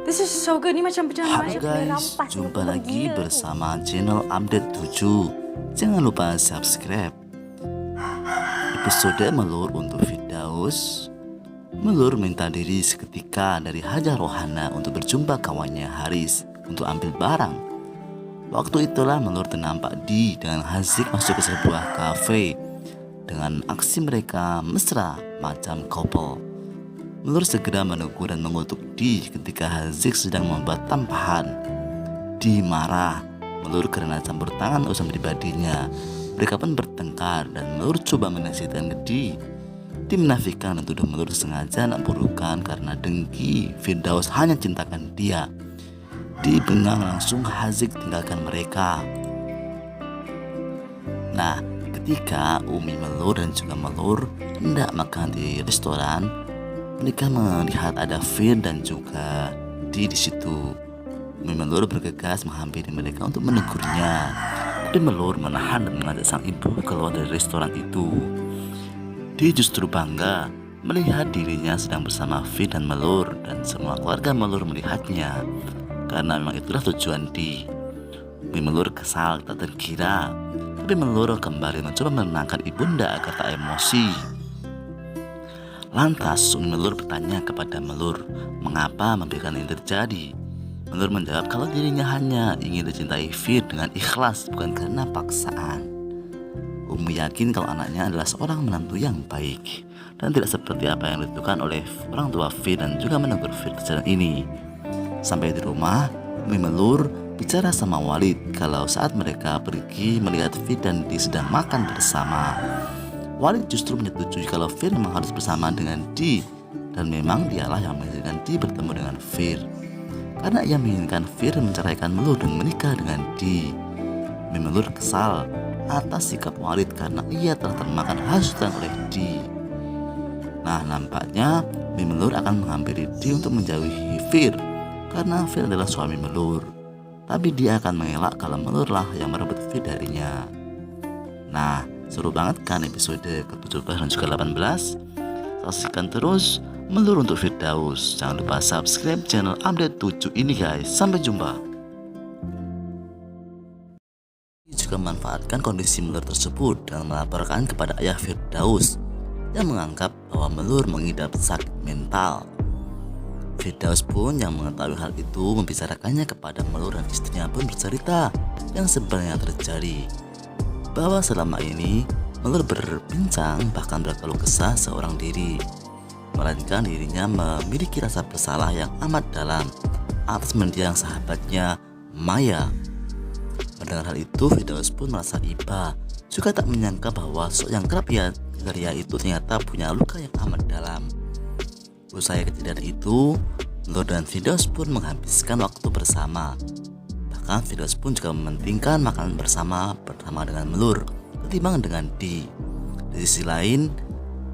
This is so good. Ini macam berjalan Halo guys, jumpa lagi bersama channel Update 7. Jangan lupa subscribe. Episode Melur untuk Firdaus. Melur minta diri seketika dari Hajar Rohana untuk berjumpa kawannya Haris untuk ambil barang. Waktu itulah Melur ternampak Di dengan Haziq masuk ke sebuah kafe. Dengan aksi mereka mesra macam couple. Melur segera menegur dan mengutuk Di ketika Haziq sedang membuat tampahan. Di marah Melur karena campur tangan urusan pribadinya. Mereka pun bertengkar dan Melur coba menasihatkan ke Di. Di menafikan dan tuduh Melur sengaja nak burukan karena dengki Firdaus hanya cintakan dia. Di bengang langsung Haziq tinggalkan mereka. Nah, ketika Umi Melur dan juga Melur hendak makan di restoran, mereka melihat ada Fir dan juga Di situ. Umi Melur bergegas menghampiri mereka untuk menegurnya. Tapi Melur menahan dan mengajak sang ibu keluar dari restoran itu. Di justru bangga melihat dirinya sedang bersama Fir dan Melur, dan semua keluarga Melur melihatnya. Karena memang itulah tujuan Di. Umi Melur kesal tak terkira, tapi Melur kembali mencoba menenangkan ibunda agar tak emosi. Lantas Umi Melur bertanya kepada Melur mengapa membiarkan ini terjadi. Melur menjawab kalau dirinya hanya ingin dicintai Fir dengan ikhlas, bukan karena paksaan. Umi yakin kalau anaknya adalah seorang menantu yang baik dan tidak seperti apa yang dituduhkan oleh orang tua Fir, dan juga menegur Fir kejadian ini. Sampai di rumah, Umi Melur bicara sama Walid kalau saat mereka pergi melihat Fir dan Di sedang makan bersama. Walid justru menyetujui kalau Fir memang harus bersama dengan Di, dan memang dialah yang mengizinkan Di bertemu dengan Fir. Karena ia menginginkan Fir menceraikan Melur dan menikah dengan Di. Melur kesal atas sikap Walid karena ia telah termakan hasutan oleh Di. Nah, nampaknya Melur akan menghampiri Di untuk menjauhi Fir karena Fir adalah suami Melur. Tapi dia akan mengelak kalau Melur lah yang merebut Fir darinya. Nah, seru banget kan episode ke-17 dan juga 18. Saksikan terus Melur untuk Firdaus. Jangan lupa subscribe channel Update 7 ini guys. Sampai jumpa. Juga memanfaatkan kondisi Melur tersebut dan melaporkan kepada ayah Firdaus yang menganggap bahwa Melur mengidap sakit mental. Firdaus pun yang mengetahui hal itu membicarakannya kepada Melur, dan istrinya pun bercerita yang sebenarnya terjadi. Bahwa selama ini Melur berbincang bahkan berkeluh kesah seorang diri, melainkan dirinya memiliki rasa bersalah yang amat dalam atas mendiang sahabatnya Maya. Mendengar hal itu, Firdaus pun merasa iba, juga tak menyangka bahwa sosok yang kerap ia itu ternyata punya luka yang amat dalam. Usai kejadian itu, Melur dan Firdaus pun menghabiskan waktu bersama. Bahkan Firdaus pun juga mementingkan makan bersama dengan Melur ketimbang dengan Di. Di sisi lain,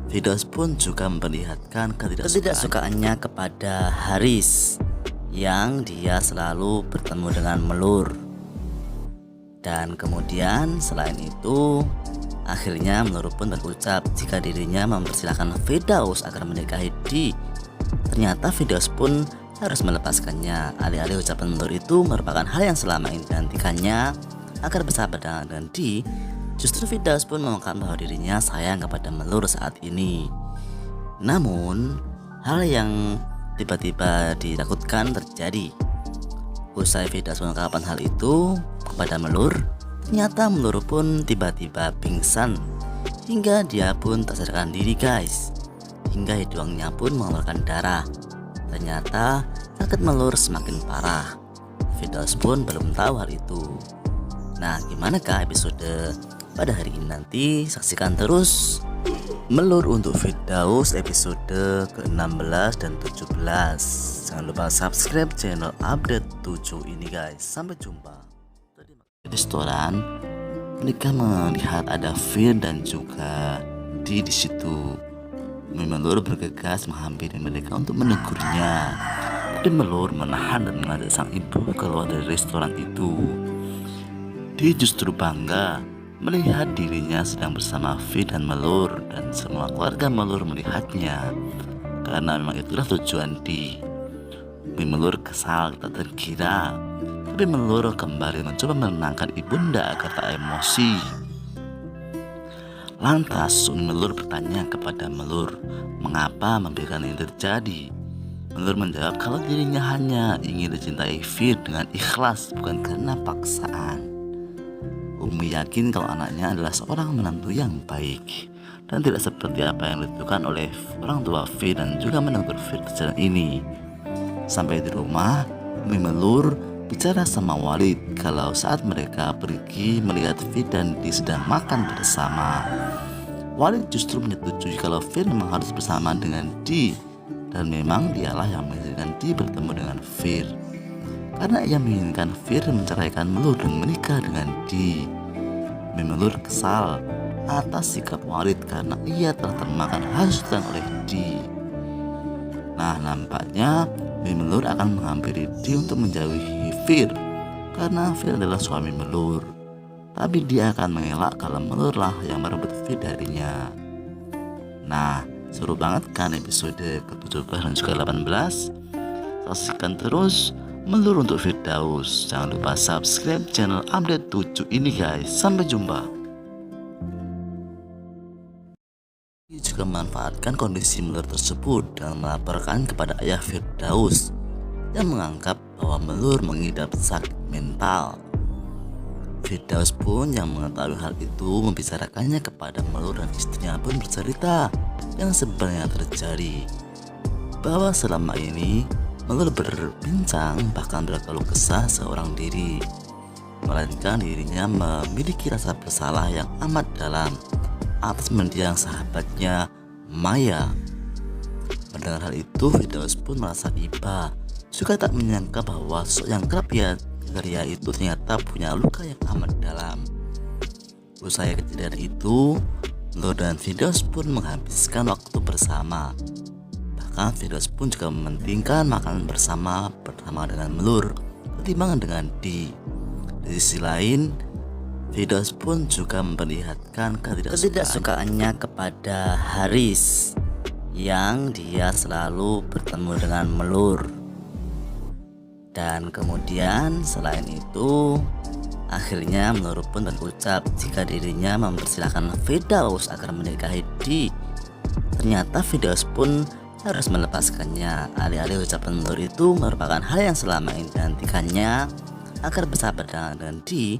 Firdaus pun juga memperlihatkan ketidaksukaannya kepada Haris yang dia selalu bertemu dengan Melur. Dan kemudian selain itu, akhirnya Melur pun berucap jika dirinya mempersilahkan Firdaus agar menikahi Di. Ternyata Firdaus pun harus melepaskannya. Alih-alih ucapan Melur itu merupakan hal yang selama ini dinantikannya agar bersahabat dengan Di, justru Firdaus pun mengungkapkan bahwa dirinya sayang kepada Melur saat ini. Namun, hal yang tiba-tiba ditakutkan terjadi. Usai Firdaus mengungkapkan hal itu kepada Melur, ternyata Melur pun tiba-tiba pingsan hingga dia pun tak sadarkan diri guys. Hingga hidungnya pun mengeluarkan darah. Ternyata sakit Melur semakin parah. Firdaus pun belum tahu hal itu. Nah, gimanakah episode pada hari ini nanti? Saksikan terus Melur untuk Firdaus episode ke-16 dan 17. Jangan lupa subscribe channel Update 7 ini guys. Sampai jumpa. Di restoran, mereka melihat ada Fir dan juga Di situ. Melur bergegas menghampiri mereka untuk menegurnya. Tapi Melur menahan dan mengajak sang ibu keluar dari restoran itu. Di justru bangga melihat dirinya sedang bersama Fir dan Melur, dan semua keluarga Melur melihatnya. karena memang itulah tujuan Di. Melur kesal tak terkira, tapi Melur kembali mencoba menenangkan ibunda agar tak emosi. Lantas Melur bertanya kepada Melur, mengapa membiarkan ini terjadi? Melur menjawab kalau dirinya hanya ingin dicintai Fir dengan ikhlas, bukan karena paksaan. Umi yakin kalau anaknya adalah seorang menantu yang baik dan tidak seperti apa yang dilakukan oleh orang tua Fir, dan juga menegur Fir kejadian ini. Sampai di rumah, Umi Melur bicara sama Walid kalau saat mereka pergi melihat Fir dan Di sedang makan bersama. Walid justru menyetujui kalau Fir memang harus bersama dengan Di, dan memang dialah yang mengizinkan Di bertemu dengan Fir, karena ia menginginkan Fir menceraikan Melur dan menikah dengan Di. Melur kesal atas sikap Walid karena ia telah termakan hasutan oleh Di. Nah, nampaknya Melur akan menghampiri Di untuk menjauhi Fir, karena Fir adalah suami Melur. Tapi dia akan mengelak kalau Melur lah yang merebut Fir darinya. Nah, seru banget kan episode ke-17 dan juga 18. Saksikan terus Melur untuk Firdaus. Jangan lupa subscribe channel update 7 ini guys. Sampai jumpa. Juga memanfaatkan kondisi Melur tersebut dan melaporkan kepada ayah Firdaus yang menganggap bahwa Melur mengidap sakit mental. Firdaus pun yang mengetahui hal itu membicarakannya kepada Melur, dan istrinya pun bercerita yang sebenarnya terjadi, bahwa selama ini Melur berbincang bahkan berkeluh kesah seorang diri, melainkan dirinya memiliki rasa bersalah yang amat dalam atas mendiang sahabatnya Maya. Mendengar hal itu, Firdaus pun merasa iba, juga tak menyangka bahwa sosok yang kerap ia Ria itu ternyata punya luka yang amat dalam. Usai kejadian itu, Melur dan Firdaus pun menghabiskan waktu bersama. Bahkan Firdaus pun juga mementingkan makanan bersama dengan Melur ketimbang dengan Di. Di sisi lain, Firdaus pun juga memperlihatkan ketidaksukaannya kepada Haris yang dia selalu bertemu dengan Melur. Dan kemudian selain itu, akhirnya Melur pun berucap jika dirinya mempersilahkan Firdaus agar menikahi Di. Ternyata Firdaus pun harus melepaskannya. Alih-alih ucapan Melur itu merupakan hal yang selama ini dinantikannya agar bersahabat dengan Di,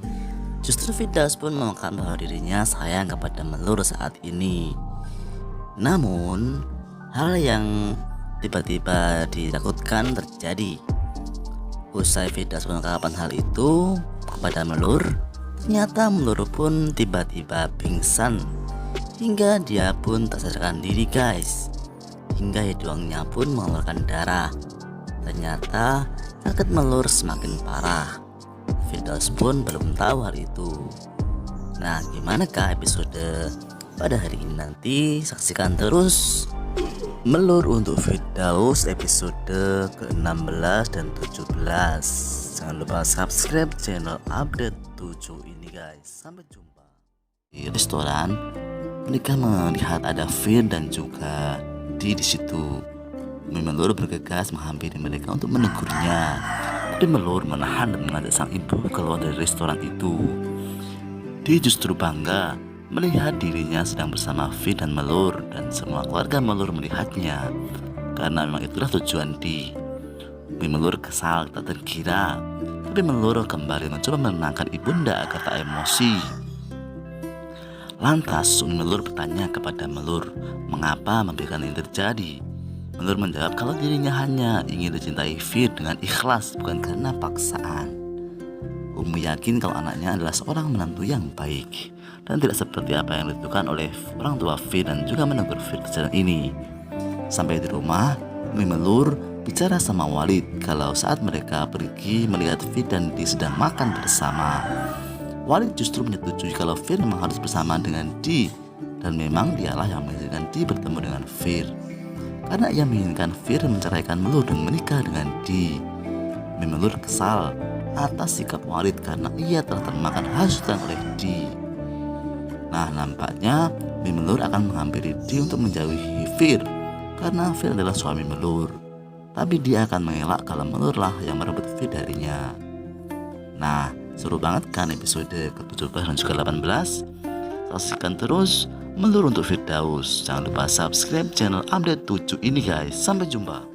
justru Firdaus pun mengungkapkan bahwa dirinya sayang kepada Melur saat ini. Namun hal yang tiba-tiba ditakutkan terjadi. Usai Firdaus mengungkapkan hal itu kepada Melur, ternyata Melur pun tiba-tiba pingsan hingga dia pun tak sadarkan diri guys, hingga hidungnya pun mengeluarkan darah. Ternyata sakit Melur semakin parah. Firdaus pun belum tahu hal itu. Nah, gimanakah episode pada hari ini? Nanti saksikan terus Melur untuk Firdaus episode ke-16 dan 17. Jangan lupa subscribe channel update 7 ini guys. Sampai jumpa. Di restoran, mereka melihat ada Fir dan juga Di situ. Melur bergegas menghampiri mereka untuk menegurnya, tapi Melur menahan dan mengajak sang ibu keluar dari restoran itu. Di justru bangga melihat dirinya sedang bersama Fir dan Melur, dan semua keluarga Melur melihatnya, karena memang itulah tujuan Di. Melur kesal tak terkira, tapi Melur kembali mencoba menenangkan ibunda agar tak emosi. Lantas Melur bertanya kepada Melur, mengapa membiarkan ini terjadi? Melur menjawab kalau dirinya hanya ingin dicintai Fir dengan ikhlas, bukan karena paksaan. Umi yakin kalau anaknya adalah seorang menantu yang baik dan tidak seperti apa yang dilakukan oleh orang tua Fir, dan juga menegur Fir kejadian ini. Sampai di rumah, Umi Melur bicara sama Walid kalau saat mereka pergi melihat Fir dan Di sedang makan bersama. Walid justru menyetujui kalau Fir memang harus bersama dengan Di, dan memang dialah yang mengizinkan Di bertemu dengan Fir, karena ia menginginkan Fir menceraikan Melur dan menikah dengan Di. Melur kesal atas sikap Walid karena ia telah termakan hasutan oleh Di. Nah, nampaknya Melur akan menghampiri Di untuk menjauhi Fir, karena Fir adalah suami Melur. Tapi dia akan mengelak kalau Melur lah yang merebut Fir darinya. Nah, seru banget kan episode ke-17 dan juga 18? Saksikan terus Melur untuk Firdaus. Jangan lupa subscribe channel update 7 ini guys. Sampai jumpa.